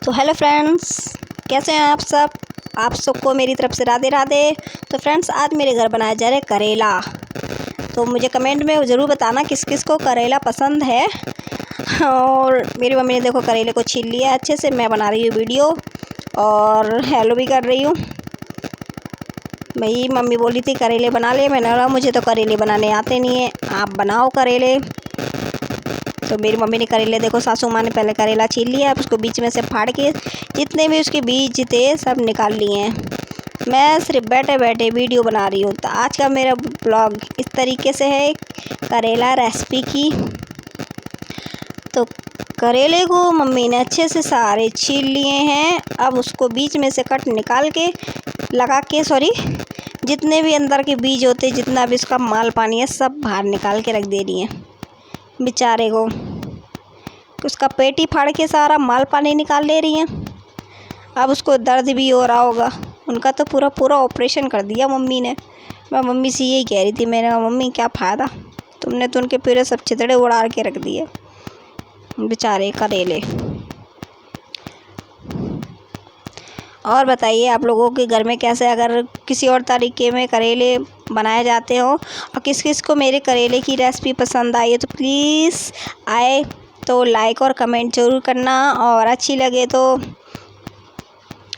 तो hello friends, कैसे हैं आप सब। आप सबको मेरी तरफ से राधे राधे। तो फ्रेंड्स, आज मेरे घर बनाया जा रहा है करेला। तो मुझे कमेंट में ज़रूर बताना किस किस को करेला पसंद है। और मेरी मम्मी ने देखो करेले को छील लिया अच्छे से। मैं बना रही हूँ वीडियो और हेलो भी कर रही हूँ। भाई मम्मी बोली थी करेले बना ले, मैंने बोला मुझे तो करेले बनाने आते नहीं है, आप बनाओ करेले। तो मेरी मम्मी ने करेले देखो, सासू माँ ने पहले करेला छील लिया, अब उसको बीच में से फाड़ के जितने भी उसके बीज थे सब निकाल लिए हैं। मैं सिर्फ बैठे बैठे वीडियो बना रही हूँ। तो आज का मेरा ब्लॉग इस तरीके से है, करेला रेसिपी की। तो करेले को मम्मी ने अच्छे से सारे छील लिए हैं। अब उसको बीच में से कट निकाल के जितने भी अंदर के बीज होते, जितना भी उसका माल पानी है, सब बाहर निकाल के रख दे रही हैं बेचारे को। उसका पेट ही फाड़ के सारा माल पानी निकाल ले रही हैं। अब उसको दर्द भी हो रहा होगा। उनका तो पूरा ऑपरेशन कर दिया मम्मी ने। मैं मम्मी से यही कह रही थी, मैंने कहा मम्मी क्या फ़ायदा, तुमने तो उनके पूरे सब छितड़े उड़ा के रख दिए बेचारे करेले। और बताइए आप लोगों के घर में कैसे, अगर किसी और तरीके में करेले बनाए जाते हो, और किस किस को मेरे करेले की रेसिपी पसंद आई है, तो प्लीज़ आए तो लाइक और कमेंट ज़रूर करना। और अच्छी लगे तो,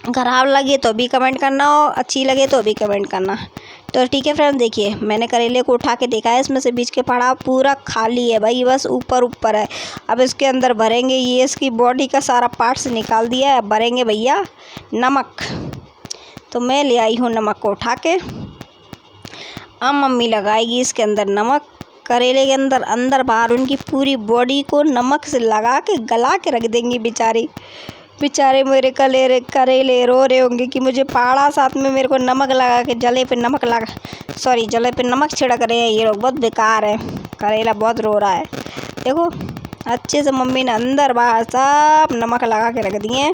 खराब लगे तो भी कमेंट करना, और अच्छी लगे तो भी कमेंट करना। तो ठीक है फ्रेंड, देखिए मैंने करेले को उठा के देखा है, इसमें से बीज के पड़ा पूरा खाली है भाई, बस ऊपर है। अब इसके अंदर भरेंगे, ये इसकी बॉडी का सारा पार्ट्स निकाल दिया है। अब भरेंगे भैया नमक। तो मैं ले आई हूँ नमक को उठा के। अब मम्मी लगाएगी इसके अंदर नमक, करेले के अंदर बाहर उनकी पूरी बॉडी को नमक से लगा के गला के रख देंगी। बेचारे मेरे करेले रो रहे होंगे कि मुझे पाड़ा, साथ में मेरे को नमक लगा के जले पे नमक छिड़क रहे हैं ये लोग, बहुत बेकार है। करेला बहुत रो रहा है। देखो अच्छे से मम्मी ने अंदर बाहर सब नमक लगा के रख दिए हैं,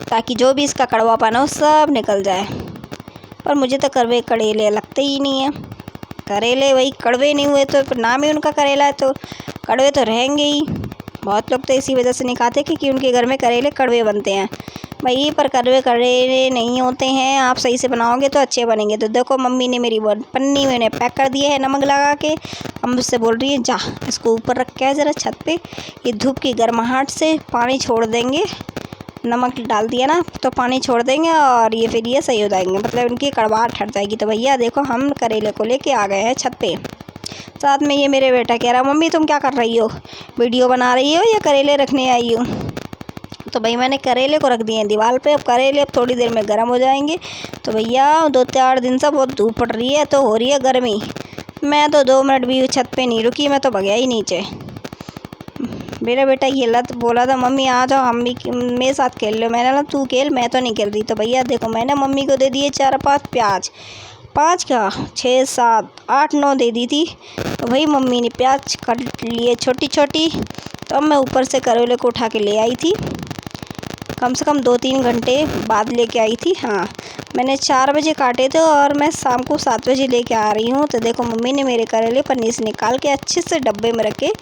ताकि जो भी इसका कड़वापन हो सब निकल जाए। पर मुझे तो करेले लगते ही नहीं है। करेले वही कड़वे नहीं हुए, तो नाम ही उनका करेला है, तो कड़वे तो रहेंगे ही। बहुत लोग तो इसी वजह से नहीं खाते क्योंकि उनके घर में करेले कड़वे बनते हैं भाई। पर करेले नहीं होते हैं, आप सही से बनाओगे तो अच्छे बनेंगे। तो देखो मम्मी ने मेरी पन्नी में पैक कर दिए है नमक लगा के। हम मुझसे बोल रही है जा इसको ऊपर रख के ज़रा छत पे, ये धूप की गर्माहट से पानी छोड़ देंगे। नमक डाल दिया ना तो पानी छोड़ देंगे और ये फिर ये सही हो जाएंगे, मतलब इनकी कड़वाहट हट जाएगी। तो भैया देखो हम करेले को लेके आ गए हैं छत पे। साथ में ये मेरे बेटा कह रहा मम्मी तुम क्या कर रही हो, वीडियो बना रही हो या करेले रखने आई हो। तो भाई मैंने करेले को रख दिए हैं दीवार पे। अब करेले अब थोड़ी देर में गर्म हो जाएंगे। तो भैया 2-4 दिन से बहुत धूप पड़ रही है, तो हो रही है गर्मी। मैं तो 2 मिनट भी छत पे नहीं रुकी, मैं तो भगया ही नीचे। मेरा बेटा ये लत बोला था मम्मी आ जाओ हम भी मेरे साथ खेल लो। मैंने कहा तू खेल, मैं तो नहीं खेल रही। तो भैया देखो मैंने मम्मी को दे दिए 4-5 प्याज, 5 क्या 6-7-8-9 दे दी थी। तो भाई मम्मी ने प्याज काट लिए छोटी छोटी। तो अब मैं ऊपर से करेले को उठा के ले आई थी, कम से कम 2-3 घंटे बाद लेके आई थी। हाँ मैंने 4 बजे काटे थे और मैं शाम को 7 बजे लेके आ रही हूँ। तो देखो मम्मी ने मेरे करेले पन्नी से निकाल के अच्छे से डब्बे में रख के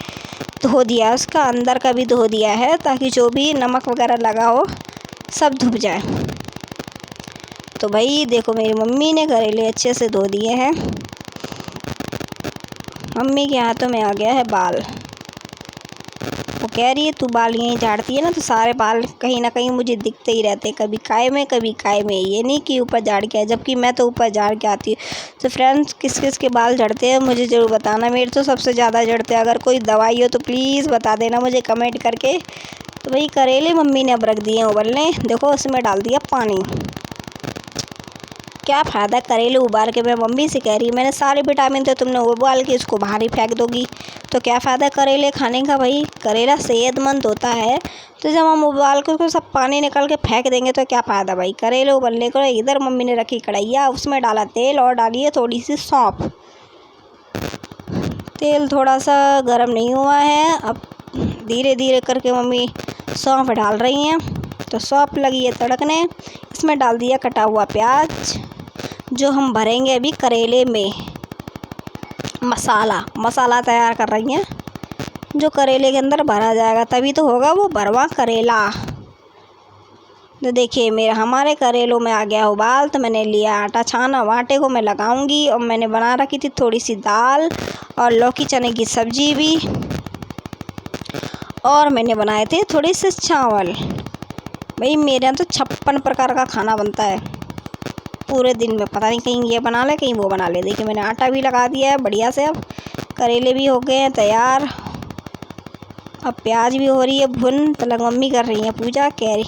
धो दिया, उसका अंदर का भी धो दिया है, ताकि जो भी नमक वगैरह लगा हो सब धुप जाए। तो भाई देखो मेरी मम्मी ने करेले अच्छे से धो दिए हैं। मम्मी के हाथों में आ गया है बाल। वो कह रही है तू बाल यहीं झाड़ती है ना, तो सारे बाल कहीं ना कहीं मुझे दिखते ही रहते हैं, कभी काय में कभी काय में। ये नहीं कि ऊपर झाड़ के है, जबकि मैं तो ऊपर झाड़ के आती हूँ। तो फ्रेंड्स किस किस के बाल झड़ते हैं मुझे ज़रूर बताना। मेरे तो सबसे ज़्यादा झड़ते हैं। अगर कोई दवाई हो तो प्लीज़ बता देना मुझे कमेंट करके। तो भाई करेले मम्मी ने अब रख दिए हैं उबलने। देखो उसमें डाल दिया पानी। क्या फ़ायदा करेले उबाल के, मैं मम्मी से कह रही मैंने सारे विटामिन तो तुमने उबाल के इसको बाहर ही फेंक दोगी, तो क्या फ़ायदा करेले खाने का। भाई करेला सेहतमंद होता है, तो जब हम उबाल के उसको सब पानी निकाल के फेंक देंगे तो क्या फ़ायदा भाई। करेले उबलने को इधर मम्मी ने रखी कढ़ैया, उसमें डाला तेल और डाली है थोड़ी सी सौंफ। तेल थोड़ा सा गर्म नहीं हुआ है, अब धीरे धीरे करके मम्मी सौंफ डाल रही हैं। तो सौंफ लगी है तड़कने। इसमें डाल दिया कटा हुआ प्याज, जो हम भरेंगे अभी करेले में। मसाला तैयार कर रही हैं। जो करेले के अंदर भरा जाएगा, तभी तो होगा वो भरवा करेला। तो देखिए हमारे करेलों में आ गया उबाल, तो मैंने लिया आटा छाना। आटे को मैं लगाऊंगी। और मैंने बना रखी थी थोड़ी सी दाल और लौकी चने की सब्जी भी, और मैंने बनाए थे थोड़े से चावल। भाई मेरे यहाँ तो 56 प्रकार का खाना बनता है पूरे दिन में, पता नहीं कहीं ये बना ले कहीं वो बना ले। देखिए मैंने आटा भी लगा दिया है बढ़िया से। अब करेले भी हो गए हैं तैयार। अब प्याज भी हो रही है भुन। तलक मम्मी कर रही हैं पूजा, कह रही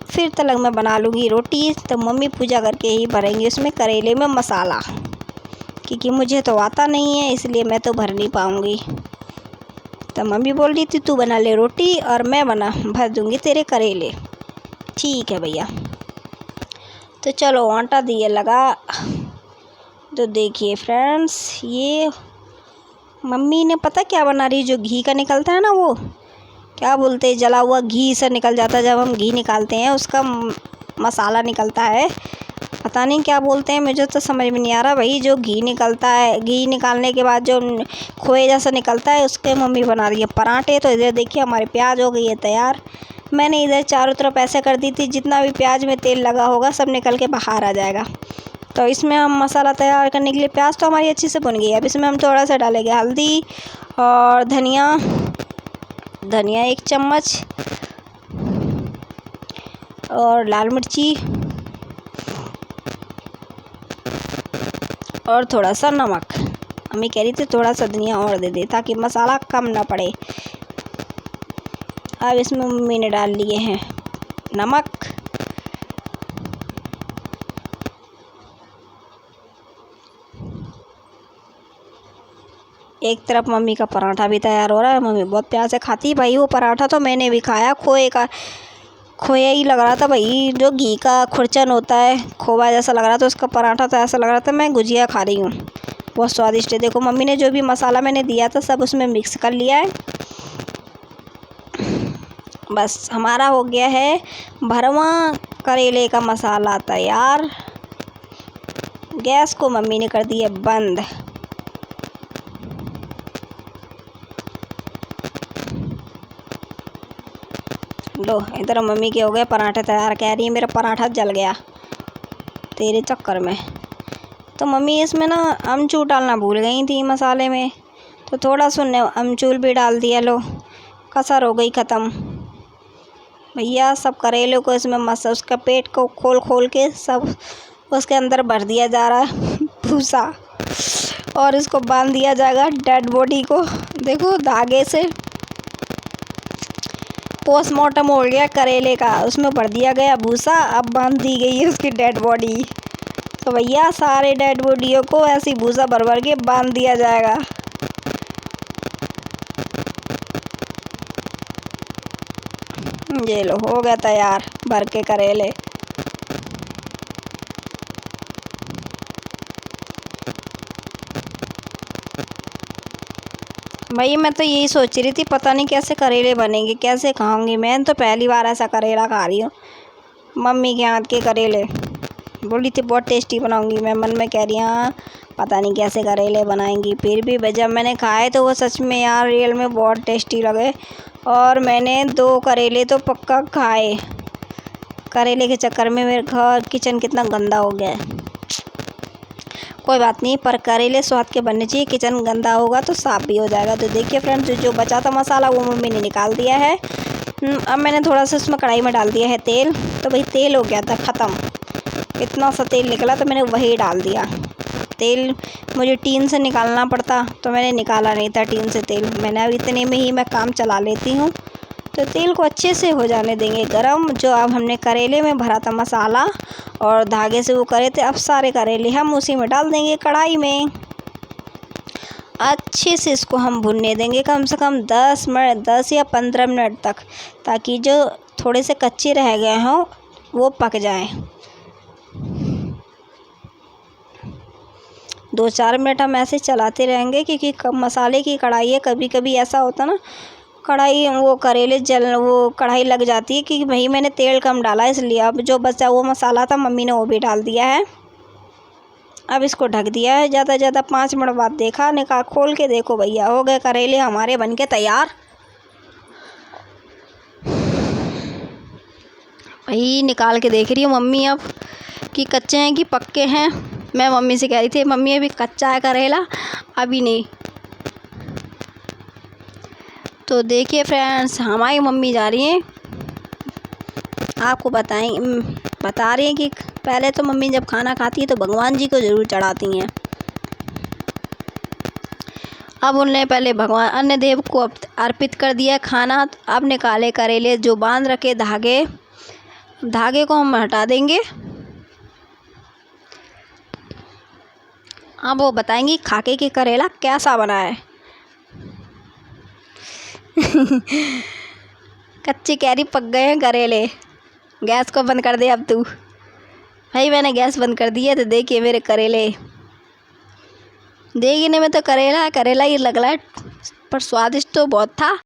फिर तलक मैं बना लूँगी रोटी। तो मम्मी पूजा करके ही भरेंगी उसमें करेले में मसाला, क्योंकि मुझे तो आता नहीं है, इसलिए मैं तो भर नहीं पाऊँगी। तो मम्मी बोल रही थी तू बना ले रोटी और मैं भर दूँगी तेरे करेले। ठीक है भैया। तो चलो आटा दिए लगा। तो देखिए फ्रेंड्स, ये मम्मी ने पता क्या बना रही, जो घी का निकलता है ना, वो क्या बोलते हैं, जला हुआ घी से निकल जाता है जब हम घी निकालते हैं, उसका मसाला निकलता है। पता नहीं क्या बोलते हैं, मुझे तो समझ में नहीं आ रहा भाई। जो घी निकलता है, घी निकालने के बाद जो खोए जैसा निकलता है, उसके मम्मी बना रही है पराठे। तो इधर देखिए हमारी प्याज हो गई है तैयार। मैंने इधर चारों तरफ ऐसे कर दी थी, जितना भी प्याज में तेल लगा होगा सब निकल के बाहर आ जाएगा। तो इसमें हम मसाला तैयार करने के लिए, प्याज तो हमारी अच्छी से भुन गई है। अब इसमें हम थोड़ा सा डालेंगे हल्दी और धनिया 1 चम्मच, और लाल मिर्ची और थोड़ा सा नमक। मम्मी कह रही थी थोड़ा सा धनिया और दे दे ताकि मसाला कम ना पड़े। अब इसमें मम्मी ने डाल लिए हैं नमक, एक तरफ मम्मी का पराठा भी तैयार हो रहा है। मम्मी बहुत प्यार से खाती भाई वो पराठा। तो मैंने भी खाया, खोया ही लग रहा था भाई, जो घी का खुरचन होता है, खोवा जैसा लग रहा था। उसका पराठा तो ऐसा लग रहा था मैं गुजिया खा रही हूँ, बहुत स्वादिष्ट है। देखो मम्मी ने जो भी मसाला मैंने दिया था सब उसमें मिक्स कर लिया है। बस हमारा हो गया है भरवा करेले का मसाला तैयार। गैस को मम्मी ने कर दिया बंद। लो इधर मम्मी के हो गए पराठे तैयार। कह रही है मेरा पराठा जल गया तेरे चक्कर में। तो मम्मी इसमें ना अमचूर डालना भूल गई थी मसाले में, तो थोड़ा सा अमचूर भी डाल दिया। लो कसर हो गई ख़त्म भैया। सब करेले को इसमें उसका पेट को खोल के सब उसके अंदर भर दिया जा रहा है भूसा, और इसको बांध दिया जाएगा डेड बॉडी को। देखो धागे से पोस्टमार्टम हो गया करेले का, उसमें भर दिया गया भूसा। अब बांध दी गई है उसकी डेड बॉडी। तो भैया सारे डेड बॉडियों को ऐसी भूसा भर भर के बांध दिया जाएगा। ये लो हो गया तैयार भर के करेले। भाई मैं तो यही सोच रही थी पता नहीं कैसे करेले बनेंगे, कैसे खाऊंगी। मैं तो पहली बार ऐसा करेला खा रही हूँ, मम्मी के हाथ के करेले। बोली थी बहुत टेस्टी बनाऊंगी, मैं मन में कह रही हाँ पता नहीं कैसे करेले बनाएंगी। फिर भी जब मैंने खाए तो वो सच में यार रियल में बहुत टेस्टी लगे। और मैंने 2 करेले तो पक्का खाए। करेले के चक्कर में मेरे घर किचन कितना गंदा हो गया है। कोई बात नहीं, पर करेले स्वाद के बनने चाहिए। किचन गंदा होगा तो साफ़ भी हो जाएगा। तो देखिए फ्रेंड्स, जो बचा था मसाला वो मम्मी ने निकाल दिया है। अब मैंने थोड़ा सा उसमें कढ़ाई में डाल दिया है तेल। तो भाई तेल हो गया था ख़त्म, इतना सा तेल निकला तो मैंने वही डाल दिया। तेल मुझे टीन से निकालना पड़ता तो मैंने निकाला नहीं था टीन से तेल। मैंने अब इतने में ही मैं काम चला लेती हूँ। तो तेल को अच्छे से हो जाने देंगे गरम। जो अब हमने करेले में भरा था मसाला और धागे से वो करे थे, अब सारे करेले हम उसी में डाल देंगे कढ़ाई में। अच्छे से इसको हम भुनने देंगे कम से कम 10 या 15 मिनट तक, ताकि जो थोड़े से कच्चे रह गए हों वो पक जाएं। 2-4 मिनट हम ऐसे चलाते रहेंगे, क्योंकि मसाले की कढ़ाई है। कभी कभी ऐसा होता ना कढ़ाई वो कढ़ाई लग जाती है, क्योंकि भाई मैंने तेल कम डाला इसलिए। अब जो बचा वो मसाला था मम्मी ने वो भी डाल दिया है। अब इसको ढक दिया है। ज़्यादा ज़्यादा 5 मिनट बाद देखा, निकाल खोल के देखो भैया, हो गए करेले हमारे बनके तैयार। भाई निकाल के देख रही हूँ मम्मी अब कि कच्चे हैं कि पक्के हैं। मैं मम्मी से कह रही थी मम्मी अभी कच्चा है करेला, अभी नहीं। तो देखिए फ्रेंड्स, हमारी मम्मी जा रही हैं, आपको बता रही हैं कि पहले तो मम्मी जब खाना खाती है तो भगवान जी को ज़रूर चढ़ाती हैं। अब उन्होंने पहले भगवान अन्य देव को अर्पित कर दिया खाना। अब निकाले करेले, जो बांध रखे धागे को हम हटा देंगे। अब वो बताएंगी खाके कि करेला कैसा बना है। कच्ची कैरी पक गए हैं करेले। गैस को बंद कर दे अब तू। भाई मैंने गैस बंद कर दिया। तो देखिए मेरे करेले, देखने में तो करेला ही लग रहा है, पर स्वादिष्ट तो बहुत था।